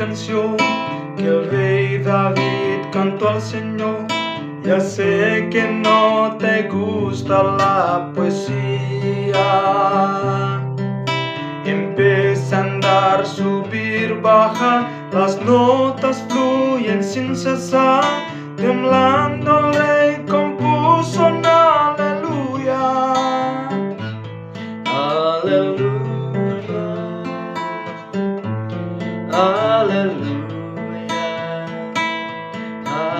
canción que el rey David cantó al Señor. Ya sé que no te gusta la poesía. Empieza a andar, subir, bajar, las notas fluyen sin cesar. Temblando el rey compuso un aleluya. Aleluya, aleluya,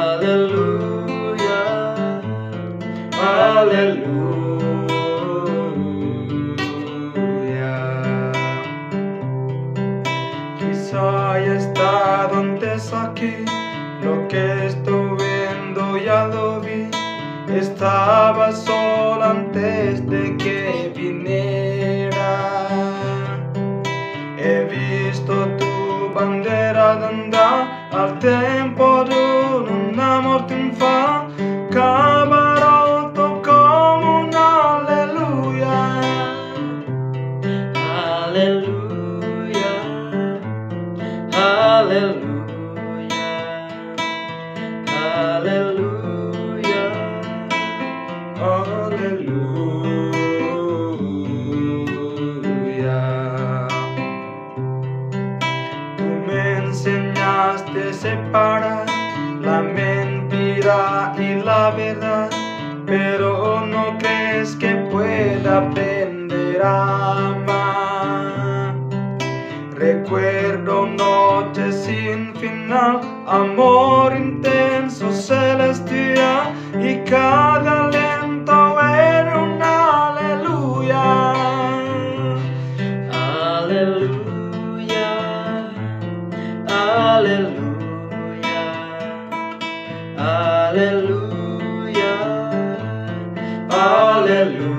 aleluya, aleluya. Quizá haya estado antes aquí, lo que estoy viendo ya lo vi. Estaba solo antes de que viniera. He visto tu bandera de andar al tiempo de un amor triunfal, camarote como un aleluya. Aleluya, aleluya, aleluya, aleluya. Tú me enseñaste a separar la mentira y la verdad, pero no crees que pueda aprender a amar. Recuerdo noches sin final, amor intenso, celestial, y cada aliento era un aleluya. Aleluya, aleluya, aleluya, aleluya.